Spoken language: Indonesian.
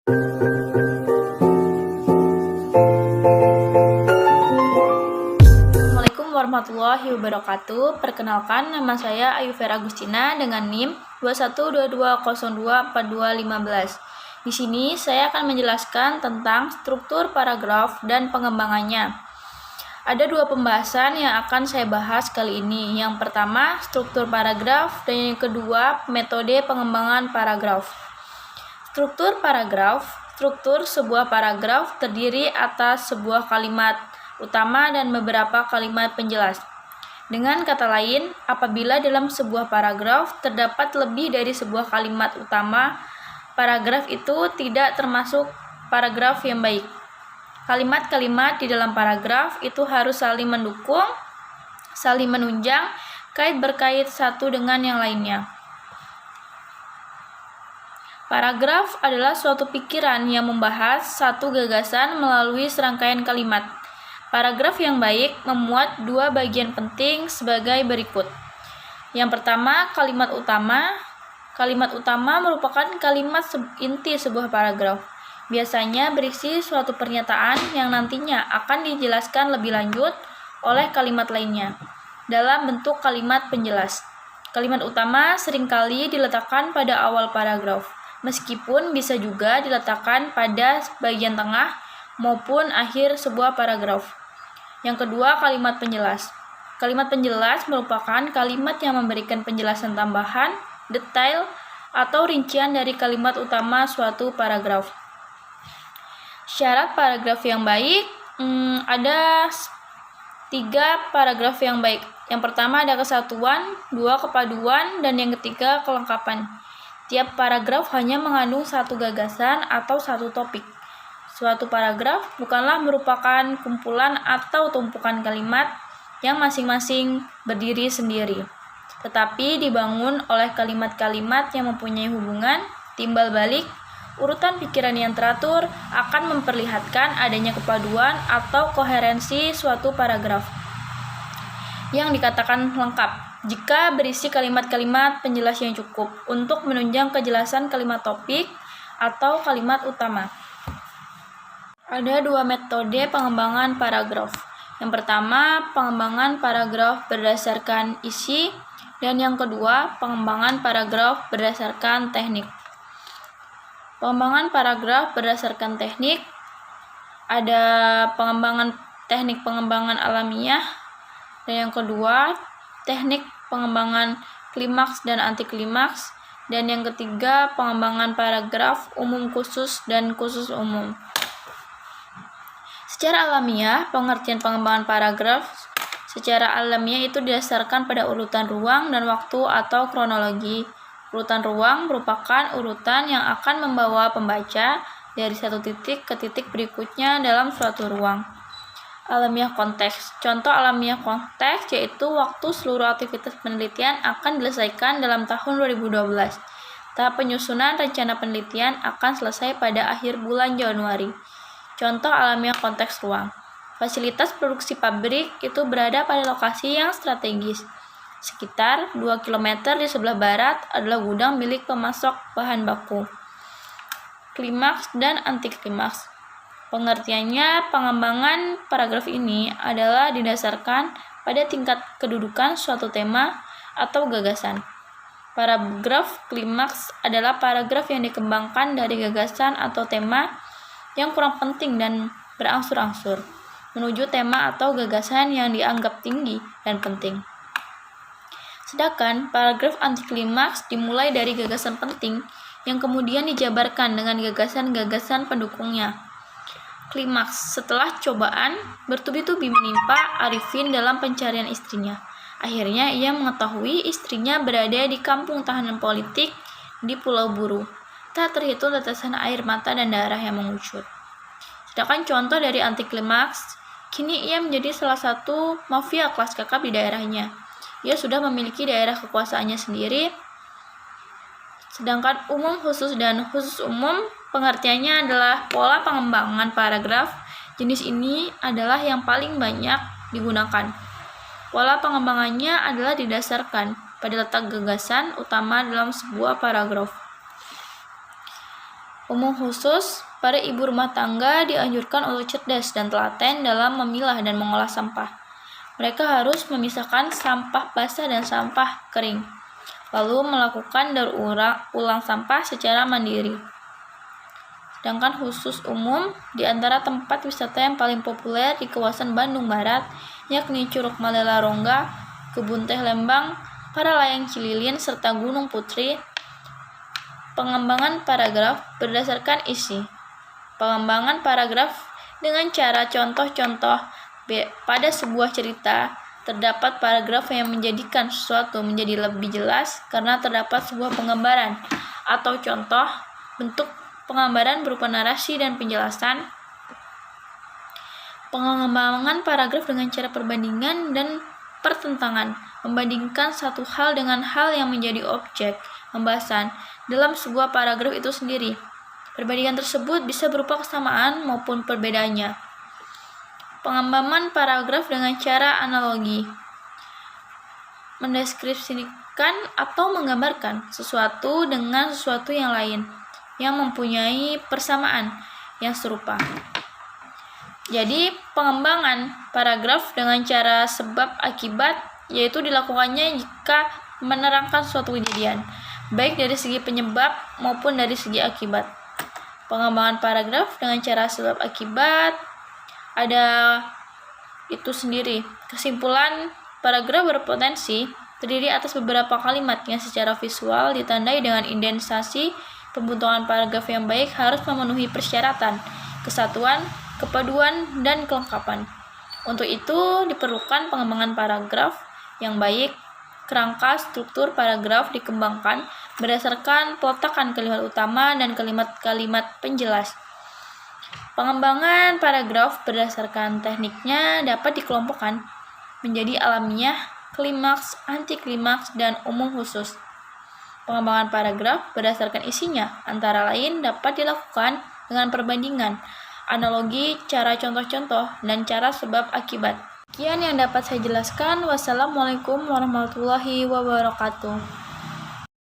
Assalamualaikum warahmatullahi wabarakatuh. Perkenalkan, nama saya Ayu Vera Agustina dengan NIM 2122024215. Di sini saya akan menjelaskan tentang struktur paragraf dan pengembangannya. Ada dua pembahasan yang akan saya bahas kali ini. Yang pertama, struktur paragraf, dan yang kedua, metode pengembangan paragraf. Struktur paragraf. Struktur sebuah paragraf terdiri atas sebuah kalimat utama dan beberapa kalimat penjelas. Dengan kata lain, apabila dalam sebuah paragraf terdapat lebih dari sebuah kalimat utama, paragraf itu tidak termasuk paragraf yang baik. Kalimat-kalimat di dalam paragraf itu harus saling mendukung, saling menunjang, berkait satu dengan yang lainnya. Paragraf adalah suatu pikiran yang membahas satu gagasan melalui serangkaian kalimat. Paragraf yang baik memuat dua bagian penting sebagai berikut. Yang pertama, kalimat utama. Kalimat utama merupakan kalimat inti sebuah paragraf. Biasanya berisi suatu pernyataan yang nantinya akan dijelaskan lebih lanjut oleh kalimat lainnya dalam bentuk kalimat penjelas. Kalimat utama seringkali diletakkan pada awal paragraf, meskipun bisa juga diletakkan pada bagian tengah maupun akhir sebuah paragraf. Yang kedua, kalimat penjelas. Kalimat penjelas merupakan kalimat yang memberikan penjelasan tambahan, detail, atau rincian dari kalimat utama suatu paragraf. Syarat paragraf yang baik, ada 3 paragraf yang baik. Yang pertama ada kesatuan, 2 kepaduan, dan yang ketiga kelengkapan. Tiap paragraf hanya mengandung satu gagasan atau satu topik. Suatu paragraf bukanlah merupakan kumpulan atau tumpukan kalimat yang masing-masing berdiri sendiri, tetapi dibangun oleh kalimat-kalimat yang mempunyai hubungan, timbal balik, urutan pikiran yang teratur akan memperlihatkan adanya kepaduan atau koherensi suatu paragraf yang dikatakan lengkap jika berisi kalimat-kalimat penjelas yang cukup untuk menunjang kejelasan kalimat topik atau kalimat utama. Ada 2 metode pengembangan paragraf. Yang pertama, pengembangan paragraf berdasarkan isi, dan yang kedua, pengembangan paragraf berdasarkan teknik. Pengembangan paragraf berdasarkan teknik, ada teknik pengembangan alamiah, dan yang kedua, teknik pengembangan klimaks dan anti klimaks, dan yang ketiga, pengembangan paragraf umum khusus dan khusus umum. Secara alamiah, pengertian pengembangan paragraf secara alamiah itu didasarkan pada urutan ruang dan waktu atau kronologi. Urutan ruang merupakan urutan yang akan membawa pembaca dari satu titik ke titik berikutnya dalam suatu ruang. Alamiah konteks. Contoh alamiah konteks yaitu waktu seluruh aktivitas penelitian akan diselesaikan dalam tahun 2012. Tahap penyusunan rencana penelitian akan selesai pada akhir bulan Januari. Contoh alamiah konteks ruang. Fasilitas produksi pabrik itu berada pada lokasi yang strategis. Sekitar 2 km di sebelah barat adalah gudang milik pemasok bahan baku. Klimaks dan anti klimaks. Pengertiannya, pengembangan paragraf ini adalah didasarkan pada tingkat kedudukan suatu tema atau gagasan. Paragraf klimaks adalah paragraf yang dikembangkan dari gagasan atau tema yang kurang penting dan berangsur-angsur menuju tema atau gagasan yang dianggap tinggi dan penting. Sedangkan paragraf anti klimaks dimulai dari gagasan penting yang kemudian dijabarkan dengan gagasan-gagasan pendukungnya. Klimaks, setelah cobaan bertubi-tubi menimpa Arifin dalam pencarian istrinya. Akhirnya ia mengetahui istrinya berada di kampung tahanan politik di Pulau Buru. Tak terhitung tetesan air mata dan darah yang mengucur. Sedangkan contoh dari anti klimaks, kini ia menjadi salah satu mafia kelas kakap di daerahnya. Ia sudah memiliki daerah kekuasaannya sendiri. Sedangkan umum khusus dan khusus umum pengertiannya adalah pola pengembangan paragraf. Jenis ini adalah yang paling banyak digunakan. Pola pengembangannya adalah didasarkan pada letak gagasan utama dalam sebuah paragraf. Umum khusus, para ibu rumah tangga dianjurkan untuk cerdas dan telaten dalam memilah dan mengolah sampah. Mereka harus memisahkan sampah basah dan sampah kering, lalu melakukan daur ulang sampah secara mandiri. Sedangkan khusus umum, di antara tempat wisata yang paling populer di kawasan Bandung Barat, yakni Curug Malela Rongga, Kebun Teh Lembang, Paralayang Cililin, serta Gunung Putri. Pengembangan paragraf berdasarkan isi. Pengembangan paragraf dengan cara contoh-contoh pada sebuah cerita. Terdapat paragraf yang menjadikan sesuatu menjadi lebih jelas karena terdapat sebuah penggambaran atau contoh. Bentuk penggambaran berupa narasi dan penjelasan. Pengembangan paragraf dengan cara perbandingan dan pertentangan, membandingkan satu hal dengan hal yang menjadi objek pembahasan dalam sebuah paragraf itu sendiri. Perbandingan tersebut bisa berupa kesamaan maupun perbedaannya. Pengembangan paragraf dengan cara analogi, mendeskripsikan atau menggambarkan sesuatu dengan sesuatu yang lain yang mempunyai persamaan yang serupa. Jadi, pengembangan paragraf dengan cara sebab akibat yaitu dilakukannya jika menerangkan suatu kejadian, baik dari segi penyebab maupun dari segi akibat. Pengembangan paragraf dengan cara sebab akibat ada itu sendiri. Kesimpulan, paragraf berpotensi terdiri atas beberapa kalimat yang secara visual ditandai dengan indentisasi. Pembentukan paragraf yang baik harus memenuhi persyaratan kesatuan, kepaduan, dan kelengkapan. Untuk itu diperlukan pengembangan paragraf yang baik. Kerangka struktur paragraf dikembangkan berdasarkan peletakan kalimat utama dan kalimat-kalimat penjelas. Pengembangan paragraf berdasarkan tekniknya dapat dikelompokkan menjadi alamiah, klimaks, antiklimaks, dan umum khusus. Pengembangan paragraf berdasarkan isinya antara lain dapat dilakukan dengan perbandingan, analogi, cara contoh-contoh, dan cara sebab akibat. Sekian yang dapat saya jelaskan. Wassalamualaikum warahmatullahi wabarakatuh.